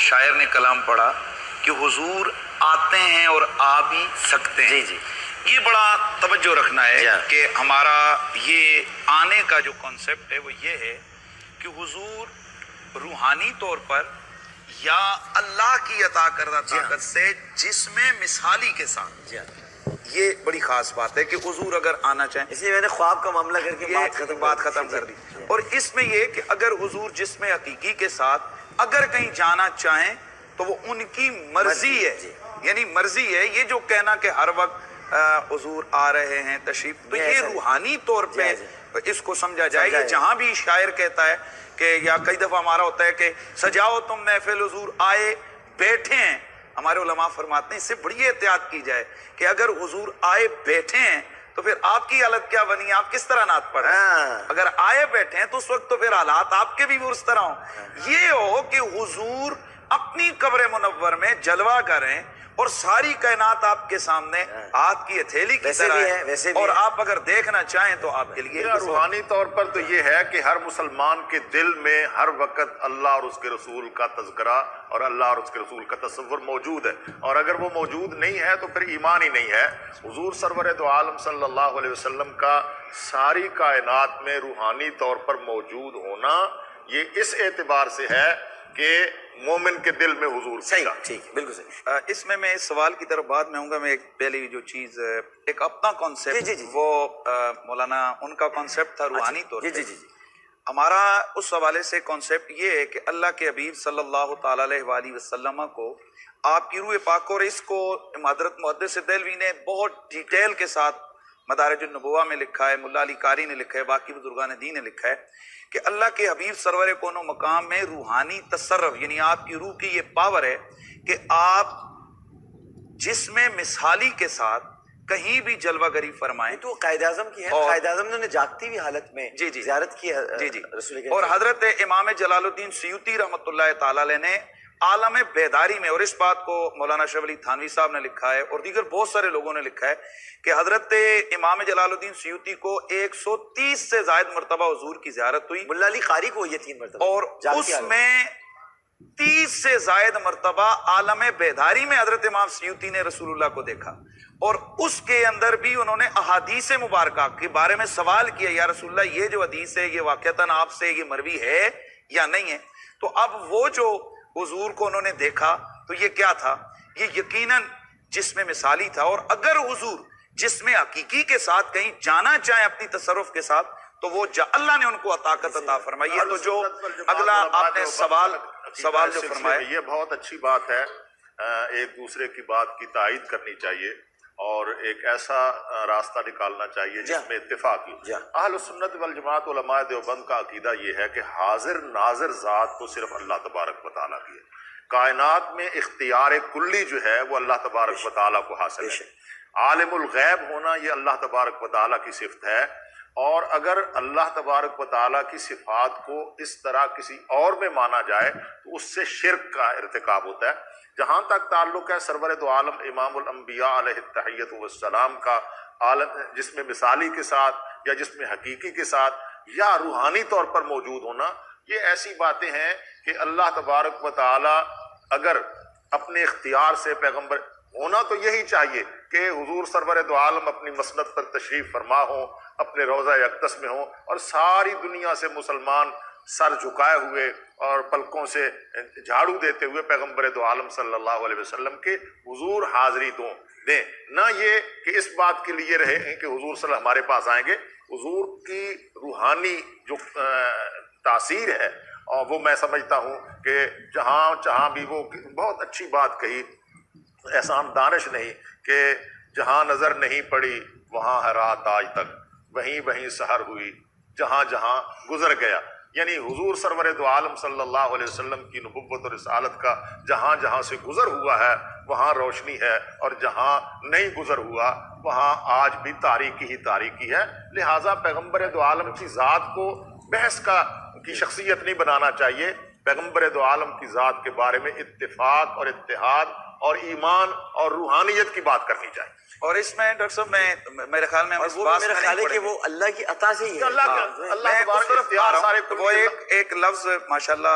شاعر نے کلام پڑھا کہ حضور آتے ہیں اور آ بھی سکتے ہیں، جی یہ بڑا توجہ رکھنا ہے جی کہ ہمارا یہ آنے کا جو کانسیپٹ ہے وہ یہ ہے کہ حضور روحانی طور پر یا اللہ کی عطا کردہ طاقت سے جسم مثالی کے ساتھ، جی یہ بڑی خاص بات ہے کہ حضور اگر آنا چاہیں، اس لیے میں نے خواب کا معاملہ کر کے بات ختم کر دی. اور اس میں یہ کہ اگر حضور جسم حقیقی کے ساتھ اگر کہیں جانا چاہیں تو وہ ان کی مرضی ہے، یعنی مرضی ہے. یہ جو کہنا کہ ہر وقت حضور آ رہے ہیں تشریف، تو یہ روحانی طور پہ اس کو سمجھا جائے. یہ جہاں بھی شاعر کہتا ہے کہ یا کئی دفعہ ہمارا ہوتا ہے کہ سجاؤ تم محفل حضور آئے بیٹھے ہیں، ہمارے علماء فرماتے ہیں اس سے بڑی احتیاط کی جائے کہ اگر حضور آئے بیٹھے ہیں تو پھر آپ کی حالت کیا بنی ہے، آپ کس طرح نعت پڑھ رہے ہیں. اگر آئے بیٹھے ہیں تو اس وقت تو پھر حالات آپ کے بھی اس طرح ہوں. یہ ہو کہ حضور اپنی قبر منور میں جلوہ کریں اور ساری کائنات آپ کے سامنے ہاتھ کی ہتھیلی کی طرح ہے، اور آپ اگر دیکھنا چاہیں تو آپ کے لیے روحانی طور پر تو یہ ہے کہ ہر مسلمان کے دل میں ہر وقت اللہ اور اس کے رسول کا تذکرہ اور اللہ اور اس کے رسول کا تصور موجود ہے، اور اگر وہ موجود نہیں ہے تو پھر ایمان ہی نہیں ہے. حضور سرور دو عالم صلی اللہ علیہ وسلم کا ساری کائنات میں روحانی طور پر موجود ہونا یہ اس اعتبار سے ہے کہ مومن کے دل میں حضور صحیح، ٹھیک، بالکل صحیح. اس میں اس سوال کی طرف بعد میں ہوں گا. میں ایک پہلی جو چیز ایک اپنا کانسیپٹ وہ مولانا ان کا کانسیپٹ تھا روحانی طور پہ. جی ہمارا اس حوالے سے کانسیپٹ یہ ہے کہ اللہ کے حبیب صلی اللہ تعالی علیہ وآلہ وسلم کو آپ کی روح پاک اور اس کو حضرت محدث دہلوی نے بہت ڈیٹیل کے ساتھ مدارج النبوہ میں لکھا ہے، ملا علی قاری نے لکھا ہے، باقی بزرگان دین نے لکھا ہے کہ اللہ کے حبیب سرور کون و مقام میں روحانی تصرف، یعنی آپ کی روح کی یہ پاور ہے کہ آپ جسم مثالی کے ساتھ کہیں بھی جلوہ گری فرمائیں. تو قائد اعظم کی ہے، قائد اعظم نے جاگتی ہوئی حالت میں زیارت کی رسول کریم، اور حضرت امام جلال الدین سیوطی رحمۃ اللہ تعالی علیہ نے عالم بیداری میں، اور اس بات کو مولانا شیخ علی تھانوی صاحب نے لکھا ہے اور دیگر بہت سارے لوگوں نے لکھا ہے کہ حضرت امام جلال الدین سیوطی کو 130 سے زائد مرتبہ حضور کی زیارت ہوئی. ملا علی قاری کو یہ 3 مرتبہ، اور اس میں 30 سے زائد مرتبہ عالم بیداری میں حضرت امام سیوطی نے رسول اللہ کو دیکھا، اور اس کے اندر بھی انہوں نے احادیث مبارکہ کے بارے میں سوال کیا، یا رسول اللہ یہ جو حدیث ہے یہ واقعتاً آپ سے یہ مروی ہے یا نہیں ہے. تو اب وہ جو حضور کو انہوں نے دیکھا تو یہ کیا تھا، یہ یقیناً جسم مثالی تھا. اور اگر حضور جسم حقیقی کے ساتھ کہیں جانا چاہیں اپنی تصرف کے ساتھ تو وہ اللہ نے ان کو طاقت عطا فرمائی ہے. تو جو اگلا آپ نے سوال جو فرمایا، یہ بہت اچھی بات ہے. ایک دوسرے کی بات کی تائید کرنی چاہیے اور ایک ایسا راستہ نکالنا چاہیے جس میں اتفاق ہی. اہل سنت والجماعت علماء دیوبند کا عقیدہ یہ ہے کہ حاضر ناظر ذات تو صرف اللہ تبارک و تعالیٰ کی ہے. کائنات میں اختیار کلی جو ہے وہ اللہ تبارک و تعالیٰ کو حاصل ہے. عالم الغیب ہونا یہ اللہ تبارک و تعالیٰ کی صفت ہے، اور اگر اللہ تبارک و تعالیٰ کی صفات کو اس طرح کسی اور میں مانا جائے تو اس سے شرک کا ارتکاب ہوتا ہے. جہاں تک تعلق ہے سرور دو عالم امام الانبیاء علیہ التحیۃ والسلام کا عالم جسم مثالی کے ساتھ یا جسم حقیقی کے ساتھ یا روحانی طور پر موجود ہونا، یہ ایسی باتیں ہیں کہ اللہ تبارک و تعالی اگر اپنے اختیار سے پیغمبر ہونا تو یہی چاہیے کہ حضور سرور دو عالم اپنی مسند پر تشریف فرما ہوں، اپنے روضہ اقدس میں ہوں، اور ساری دنیا سے مسلمان سر جھکائے ہوئے اور پلکوں سے جھاڑو دیتے ہوئے پیغمبر دو عالم صلی اللہ علیہ وسلم کے حضور حاضری دیں. نہ یہ کہ اس بات کے لیے رہے ہیں کہ حضور صلی اللہ ہمارے پاس آئیں گے. حضور کی روحانی جو تاثیر ہے اور وہ میں سمجھتا ہوں کہ جہاں بھی وہ بہت اچھی بات کہی، احسان دانش نہیں کہ جہاں نظر نہیں پڑی وہاں ہے رات آج تک، وہیں سحر ہوئی جہاں گزر گیا. یعنی حضور سرور دو عالم صلی اللہ علیہ وسلم کی نبوت اور رسالت کا جہاں سے گزر ہوا ہے وہاں روشنی ہے، اور جہاں نہیں گزر ہوا وہاں آج بھی تاریکی ہی تاریکی ہے. لہٰذا پیغمبر دو عالم کی ذات کو بحث کی شخصیت نہیں بنانا چاہیے. پیغمبر دو عالم کی ذات کے بارے میں اتفاق اور اتحاد اور ایمان اور روحانیت کی بات کرنی چاہیے. اور اس میں ڈاکٹر صاحب میرے خیال میں میرا خیال ہے کہ وہ اللہ کی عطا سے ہی ہے. اللہ وہ ایک لفظ ماشاءاللہ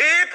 1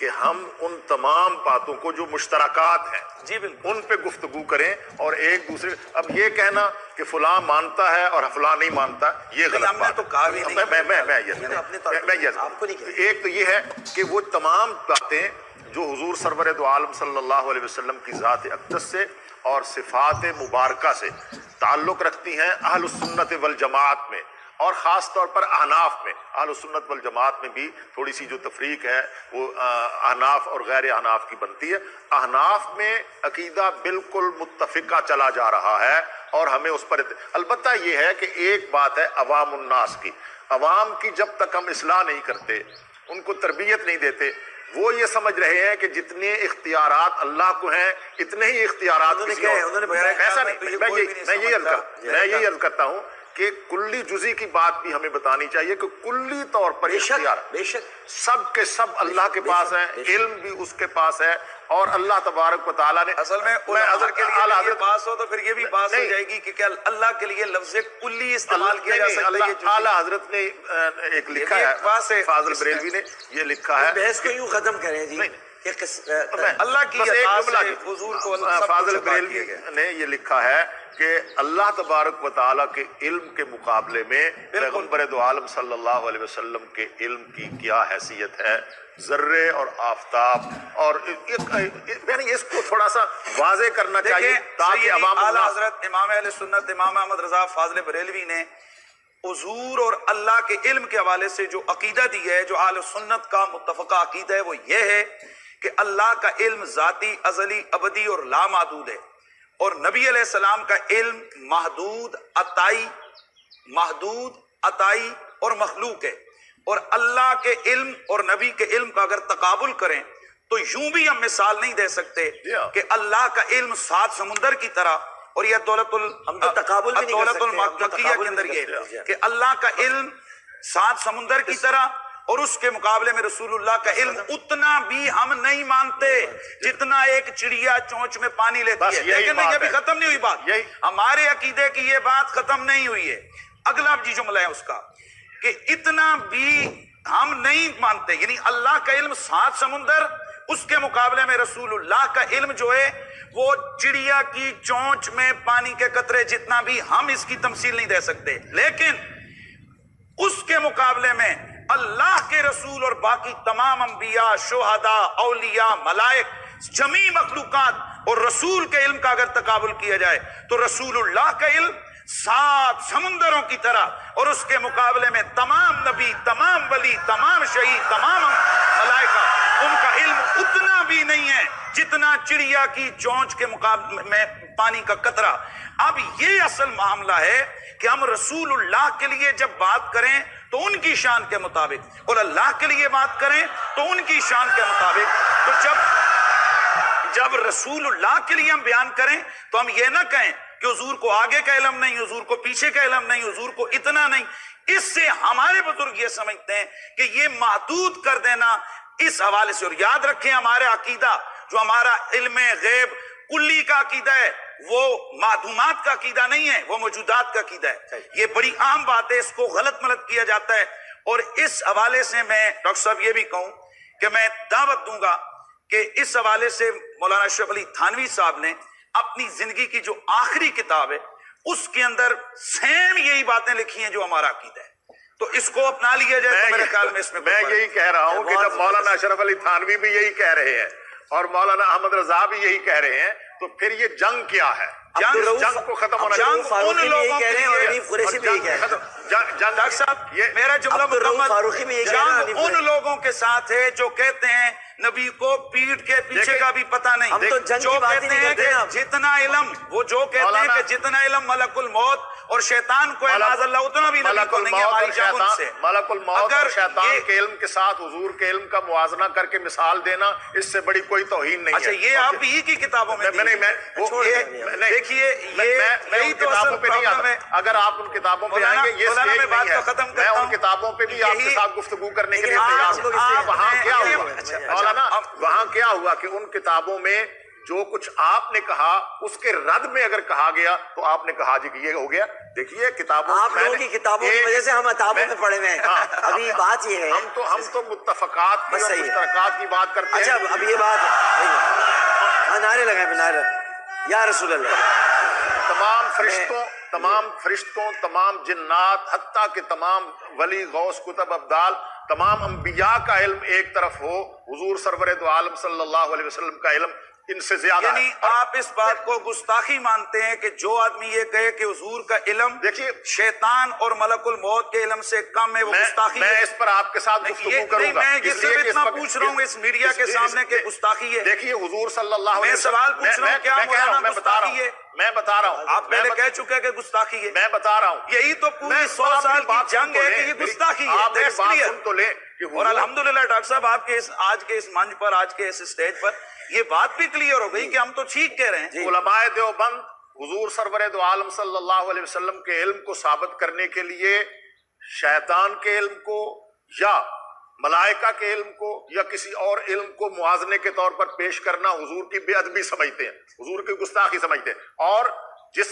کہ ہم ان تمام باتوں کو جو مشترکات ہیں جی بالکل ان پہ گفتگو کریں، اور ایک دوسرے اب یہ کہنا کہ فلاں مانتا ہے اور فلاں نہیں مانتا، یہ غلط بات تو کہا بھی نہیں۔ ایک تو یہ ہے کہ وہ تمام باتیں جو حضور سرور دو عالم صلی اللہ علیہ وسلم کی ذات اقدس سے اور صفات مبارکہ سے تعلق رکھتی ہیں اہل السنت والجماعت میں، اور خاص طور پر احناف میں۔ اہل السنت والجماعت میں بھی تھوڑی سی جو تفریق ہے وہ احناف اور غیر احناف کی بنتی ہے۔ احناف میں عقیدہ بالکل متفقہ چلا جا رہا ہے، اور ہمیں اس پر البتہ یہ ہے کہ ایک بات ہے عوام الناس کی، عوام کی جب تک ہم اصلاح نہیں کرتے، ان کو تربیت نہیں دیتے، وہ یہ سمجھ رہے ہیں کہ جتنے اختیارات اللہ کو ہیں اتنے ہی اختیارات کسی اور۔ ایسا نہیں، میں یہی عرض کرتا ہوں کہ کلی جزی کی بات بھی ہمیں بتانی چاہیے کہ کلی طور پر اختیار سب کے سب اللہ کے پاس ہیں، علم بھی اس کے پاس ہے، اور اللہ تبارک و تعالیٰ نے اصل میں حضرت کے لیے یہ بات ہو تو پھر یہ بھی بات ہو جائے گی کہ کیا اللہ کے لیے لفظ کلی استعمال کیا جا سکتا ہے؟ اللہ اعلیٰ حضرت نے ایک لکھا ہے، فاضل بریلوی نے یہ لکھا ہے، بحث کو یوں ختم کریں جی اللہ کی حضور کو فاضل بریلوی نے یہ لکھا ہے کہ اللہ تبارک و تعالیٰ کے علم کے مقابلے میں پیغمبر دو عالم صلی اللہ علیہ وسلم کے علم کی کیا حیثیت ہے، ذرے اور آفتاب، اور یعنی اس کو تھوڑا سا واضح کرنا چاہیے تاکہ عوام اعلیٰ حضرت امام اہل سنت امام احمد رضا فاضل بریلوی نے حضور اور اللہ کے علم کے حوالے سے جو عقیدہ دی ہے، جو اہل سنت کا متفقہ عقیدہ ہے، وہ یہ ہے کہ اللہ کا علم ذاتی، ازلی، ابدی اور لامحدود ہے، اور نبی علیہ السلام کا علم محدود، عطائی اور مخلوق ہے۔ اور اللہ کے علم اور نبی کے علم کا اگر تقابل کریں تو یوں بھی ہم مثال نہیں دے سکتے کہ اللہ کا علم 7 سمندر کی طرح، اور یہ دولت المکیہ کے اندر یہ کہ اللہ کا علم 7 سمندر کی طرح، اور اس کے مقابلے میں رسول اللہ کا علم اتنا بھی ہم نہیں مانتے جتنا ایک چڑیا چونچ میں پانی لیتی ہے۔ لیکن یہ بھی ختم نہیں ہوئی بات، ہمارے عقیدے کی یہ بات ختم نہیں ہوئی ہے۔ اگلا جی جملہ ہے اس کا کہ اتنا بھی ہم نہیں مانتے، یعنی اللہ کا علم 7 سمندر، اس کے مقابلے میں رسول اللہ کا علم جو ہے وہ چڑیا کی چونچ میں پانی کے قطرے جتنا بھی ہم اس کی تمثیل نہیں دے سکتے۔ لیکن اس کے مقابلے میں اللہ کے رسول اور باقی تمام انبیاء، شہداء، اولیاء، ملائک، جمیع مخلوقات اور رسول کے علم کا اگر تقابل کیا جائے تو رسول اللہ کا علم 7 سمندروں کی طرح، اور اس کے مقابلے میں تمام نبی، تمام ولی، تمام شہید، تمام ملائکہ، ان کا علم اتنا بھی نہیں ہے جتنا چڑیا کی چونچ کے مقابلے میں پانی کا قطرہ۔ اب یہ اصل معاملہ ہے کہ ہم رسول اللہ کے لیے جب بات کریں تو ان کی شان کے مطابق، اور اللہ کے لیے بات کریں تو ان کی شان کے مطابق۔ تو جب رسول اللہ کے لیے ہم بیان کریں تو ہم یہ نہ کہیں کہ حضور کو آگے کا علم نہیں، حضور کو پیچھے کا علم نہیں، حضور کو اتنا نہیں۔ اس سے ہمارے بزرگ یہ سمجھتے ہیں کہ یہ محدود کر دینا اس حوالے سے، اور یاد رکھیں ہمارا عقیدہ جو ہمارا علم غیب کلی کا عقیدہ ہے وہ معدومات کا عقیدہ نہیں ہے، وہ موجودات کا عقیدہ ہے۔ یہ بڑی عام بات ہے، اس کو غلط ملت کیا جاتا ہے، اور اس حوالے سے میں ڈاکٹر صاحب یہ بھی کہوں کہ میں دعوت دوں گا کہ اس حوالے سے مولانا اشرف علی تھانوی صاحب نے اپنی زندگی کی جو آخری کتاب ہے اس کے اندر سیم یہی باتیں لکھی ہیں جو ہمارا عقیدہ ہے، تو اس کو اپنا لیا جائے تو میرے خیال میں اس میں میں یہی کہہ رہا ہوں کہ جب مولانا اشرف علی تھانوی بھی یہی کہہ رہے ہیں اور مولانا احمد رضا بھی یہی کہہ رہے ہیں، تو پھر یہ جنگ کیا ہے؟ جنگ کو ختم ہونا چاہیے۔ فاروقی بھی یہی کہہ رہے ہیں اور حنیف قریشی بھی یہی کہہ رہے ہیں۔ ڈاکٹر صاحب میرا جملہ مکمل، جنگ ان لوگوں کے ساتھ ہے جو کہتے ہیں نبی کو پیٹھ کے پیچھے کا بھی پتہ نہیں، جو کہتے ہیں کہ جتنا علم، وہ جو کہتے ہیں کہ جتنا علم ملک الموت اور شیطان کو ہے معاذ اللہ اتنا بھی نبی کو نہیں ہے، ہماری جنگ ان سے۔ ملک الموت اور شیطان کے علم کے ساتھ حضور کے علم کا موازنہ کر کے مثال دینا، اس سے بڑی کوئی توہین نہیں ہے۔ اچھا یہ آپ ہی کی کتابوں میں دیکھیے، یہی تو اصل پرابلم ہے۔ اگر آپ ان کتابوں پہ آئیں گے، یہ میں ان کتابوں پہ بھی آپ کے ساتھ گفتگو کرنے کے لیے تیار ہوں۔ وہاں کیا ہوا کہ ان کتابوں میں جو کچھ آپ نے کہا اس کے رد میں اگر کہا گیا تو آپ نے کہا جی کہ یہ ہو گیا. دیکھیے کتابوں آپ لوگوں کی کتابوں کی وجہ سے ہم کتابوں میں پڑھے ہوئے ہیں. ابھی بات یہ ہے ہم تو متفقات کی اور مشترکات کی بات کرتے ہیں. اچھا اب یہ بات نعرے لگائیں یا رسول اللہ. تمام فرشتوں تمام جنات حتیٰ کہ تمام ولی غوث کتب ابدال تمام انبیاء کا علم ایک طرف ہو, حضور سرور دو عالم صلی اللہ علیہ وسلم کا علم ان سے زیادہ ہے. یعنی آپ اس بات کو گستاخی مانتے ہیں کہ جو آدمی یہ کہے کہ حضور کا علم دیکھیے شیطان اور ملک الموت کے علم سے کم ہے, وہ گستاخی ہے. میں اس پر آپ کے ساتھ گفتگو کروں گا. میں یہ صرف اتنا پوچھ رہا ہوں اس میڈیا کے سامنے کہ گستاخی ہے. دیکھیے حضور صلی اللہ علیہ وسلم, میں سوال پوچھ رہا ہوں, کیا مولانا گستاخی ہے؟ میں بتا رہا ہوں. آپ پہلے کہہ چکے ہیں کہ گستاخی ہے. میں بتا رہا ہوں یہی تو پوری 100 سال کی جنگ ہے کہ یہ گستاخی ہے. آپ میری بات سن تو لیں. اور الحمدللہ ڈاکٹر صاحب آپ کے آج کے اس منچ پر, آج کے اس اسٹیج پر یہ بات بھی کلیئر ہو گئی کہ ہم تو ٹھیک کہہ رہے ہیں. علماء دیوبند حضور سرور دو عالم صلی اللہ علیہ وسلم کے علم کو ثابت کرنے کے لیے شیطان کے علم کو یا ملائکہ کے علم کو یا کسی اور علم کو موازنے کے طور پر پیش کرنا حضور کی بے ادبی سمجھتے ہیں, حضور کی گستاخی سمجھتے ہیں. اور جس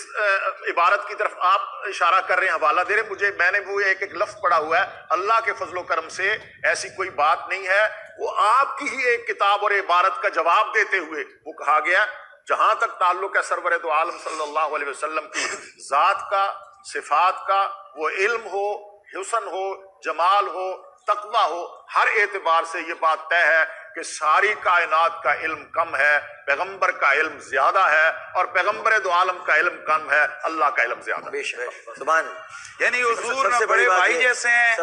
عبارت کی طرف آپ اشارہ کر رہے ہیں, حوالہ دے رہے ہیں, میں نے وہ ایک لفظ پڑھا ہوا ہے, اللہ کے فضل و کرم سے ایسی کوئی بات نہیں ہے. وہ آپ کی ہی ایک کتاب اور عبارت کا جواب دیتے ہوئے وہ کہا گیا جہاں تک تعلق ہے سرور دو عالم صلی اللہ علیہ وسلم کی ذات کا, صفات کا, وہ علم ہو, حسن ہو, جمال ہو, تقویٰ ہو, ہر اعتبار سے یہ بات طے ہے کہ ساری کائنات کا علم کم ہے, پیغمبر کا علم زیادہ ہے, اور پیغمبر دو عالم کا علم کم ہے, اللہ کا علم زیادہ. بے شک سبحان. یعنی حضور نہ بڑے بھائی جیسے ہیں, نہ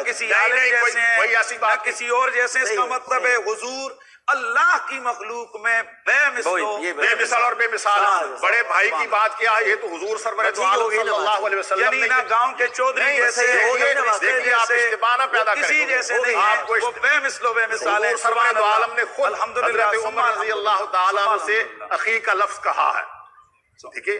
کسی عالم جیسے ہیں, نہ کسی اور جیسے. اس کا مطلب ہے حضور اللہ کی مخلوق میں بے مثال اور بے مثال. بڑے بھائی کی بات کیا, یہ تو حضور سرور دو عالم صلی اللہ علیہ وسلم یعنی نہ گاؤں کے چودھری جیسے, کسی جیسے نہیں, وہ بے مثل و بے مثال ہے. سرور دو عالم نے خود حضرت عمر رضی اللہ تعالیٰ عنہ سے اخی کا لفظ کہا ہے. ٹھیک ہے,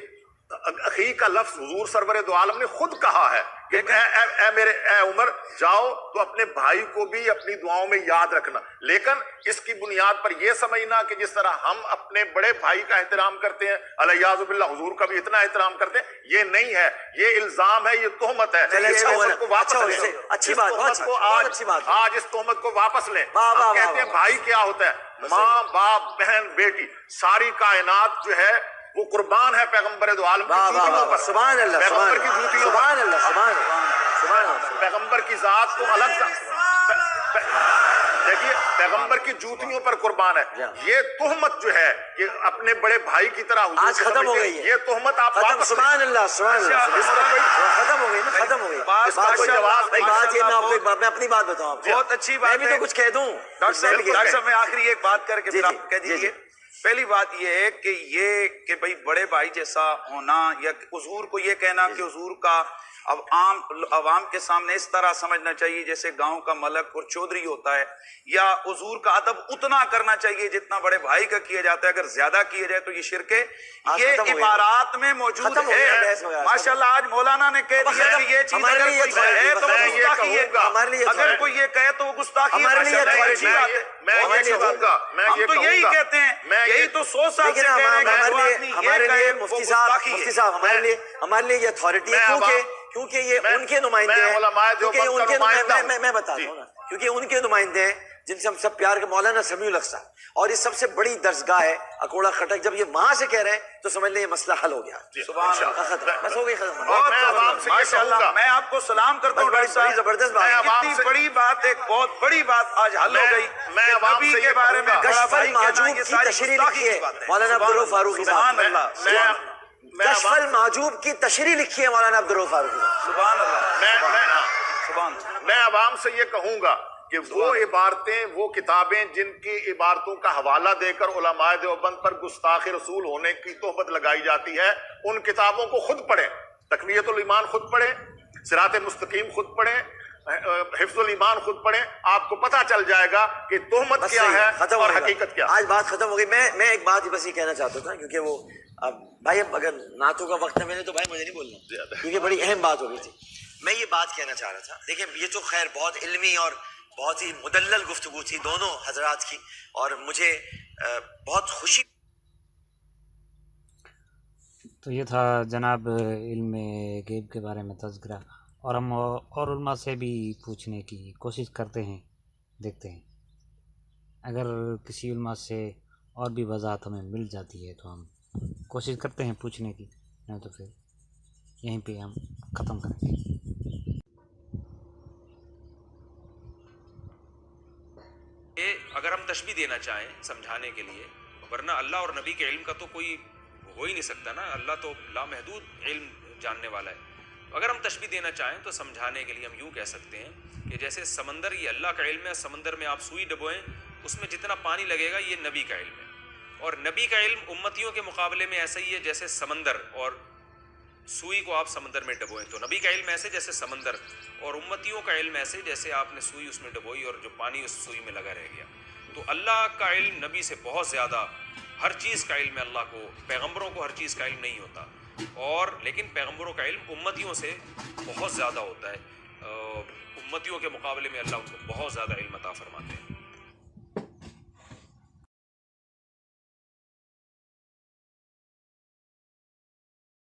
اخی کا لفظ حضور سرور دو عالم نے خود کہا ہے کہ اے عمر جاؤ تو اپنے بھائی کو بھی اپنی دعاؤں میں یاد رکھنا. لیکن اس کی بنیاد پر یہ سمجھنا کہ جس طرح ہم اپنے بڑے بھائی کا احترام کرتے ہیں, الیاذ باللہ حضور کا بھی اتنا احترام کرتے ہیں, یہ نہیں ہے. یہ الزام ہے, یہ تہمت ہے. اچھی بات, آج اس تہمت کو واپس لیں. ہم کہتے ہیں بھائی کیا ہوتا ہے, ماں باپ بہن بیٹی, ساری کائنات جو ہے وہ قربان ہے پیغمبر دو عالم کی جوتیوں پر. سبحان اللہ, پیغمبر کی جوتیوں پر, سبحان اللہ, سبحان اللہ. پیغمبر کی ذات کو الگ دیکھیے, پیغمبر کی جوتیوں پر قربان ہے. یہ تہمت جو ہے کہ اپنے بڑے بھائی کی طرح آج ختم ہو گئی ہے, یہ تہمت آپ ختم. سبحان اللہ, سبحان اللہ. ختم ہو گئی نا, ختم ہو گئی. میں اپنی بات بتاؤں, بہت اچھی بات. میں بھی تو کچھ کہہ دوں. ڈاکٹر صاحب میں آخری ایک بات کر کے کہہ دیجیے. پہلی بات یہ ہے کہ بھائی بڑے بھائی جیسا ہونا, یا حضور کو یہ کہنا کہ حضور کا اب عوام کے سامنے اس طرح سمجھنا چاہیے جیسے گاؤں کا ملک اور چودھری ہوتا ہے, یا حضور کا ادب اتنا کرنا چاہیے جتنا بڑے بھائی کا کیا جاتا ہے. اگر زیادہ کیا جائے تو یہ شرک ہے. یہ عبارات میں موجود ہے. ماشاءاللہ آج مولانا نے کہہ دیا کہ یہ چیز اگر کوئی ہے تو وہ گستاخی ہے, اگر کوئی یہ کہے تو وہ گستاخی ہے. ہم تو یہی کہتے ہیں, یہی تو 100 سال سے کہہ رہے ہیں. ہمارے لیے مفتی صاحب ہمارے لیے یہ اتھارٹی ہے, کیونکہ یہ ان کے نمائندے ہیں. میں بتا دوں نا, کیونکہ ان کے نمائندے ہیں جن سے ہم سب پیار کے, مولانا سمیع الحق صاحب, اور یہ سب سے بڑی درسگاہ ہے اکوڑا خٹک. جب یہ وہاں سے کہہ رہے ہیں تو سمجھ لیں یہ مسئلہ حل ہو گیا. بس ہو گئی ختم. ماشاءاللہ میں آپ کو سلام کرتا ہوں ڈاکٹر صاحب, زبردست بات, اتنی بڑی بات, ایک بہت بڑی بات آج حل ہو گئی. نبی کے بارے میں کشف المحجوب کی تشریح لکھی ہے مولانا عبدالرؤف فاروقی صاحب. کشف المحجوب کی تشریح لکھی ہے مولانا عبدالرؤف فاروقی صاحب. سبحان اللہ. میں عوام سے یہ کہوں گا کہ وہ عبارتیں, وہ کتابیں جن کی عبارتوں کا حوالہ دے کر علماء دیوبند پر گستاخ رسول ہونے کی تہمت لگائی جاتی ہے, ان کتابوں کو خود پڑھیں. تقویۃ الایمان خود پڑھیں, صراط مستقیم خود پڑھیں, حفظ الایمان خود پڑھیں. آپ کو پتہ چل جائے گا کہ تہمت کیا ہے اور حقیقت کیا. آج بات ختم ہو گئی. میں ایک بات بس یہ کہنا چاہتا تھا, کیونکہ وہ بھائی اب اگر نعتوں کا وقت ہے میں نے تو بھائی مجھے نہیں بولنا, کیونکہ بڑی اہم بات ہو گئی تھی. میں یہ بات کہنا چاہ رہا تھا, دیکھیں یہ تو خیر بہت علمی اور بہت ہی مدلل گفتگو تھی دونوں حضرات کی, اور مجھے بہت خوشی تو یہ تھا جناب علم غیب کے بارے میں تذکرہ، اور ہم اور علماء سے بھی پوچھنے کی کوشش کرتے ہیں، دیکھتے ہیں اگر کسی علماء سے اور بھی وضاحت ہمیں مل جاتی ہے تو ہم کوشش کرتے ہیں پوچھنے کی، نہیں تو پھر یہیں پہ ہم ختم کریں گے۔ اگر ہم تشبیہ دینا چاہیں سمجھانے کے لیے، ورنہ اللہ اور نبی کے علم کا تو کوئی ہو ہی نہیں سکتا نا، اللہ تو لامحدود علم جاننے والا ہے۔ اگر ہم تشبیہ دینا چاہیں تو سمجھانے کے لیے ہم یوں کہہ سکتے ہیں کہ جیسے سمندر یہ اللہ کا علم ہے، سمندر میں آپ سوئی ڈبوئیں اس میں جتنا پانی لگے گا یہ نبی کا علم ہے، اور نبی کا علم امتیوں کے مقابلے میں ایسا ہی ہے جیسے سمندر، اور سوئی کو آپ سمندر میں ڈبوئیں تو نبی کا علم ایسے جیسے سمندر، اور امتیوں کا علم ایسے جیسے آپ نے سوئی اس میں ڈبوئی اور جو پانی اس سوئی میں لگا رہ گیا۔ تو اللہ کا علم نبی سے بہت زیادہ، ہر چیز کا علم ہے اللہ کو، پیغمبروں کو ہر چیز کا علم نہیں ہوتا، اور لیکن پیغمبروں کا علم امتیوں سے بہت زیادہ ہوتا ہے، امتیوں کے مقابلے میں اللہ ان کو بہت زیادہ علم عطا فرماتے ہیں۔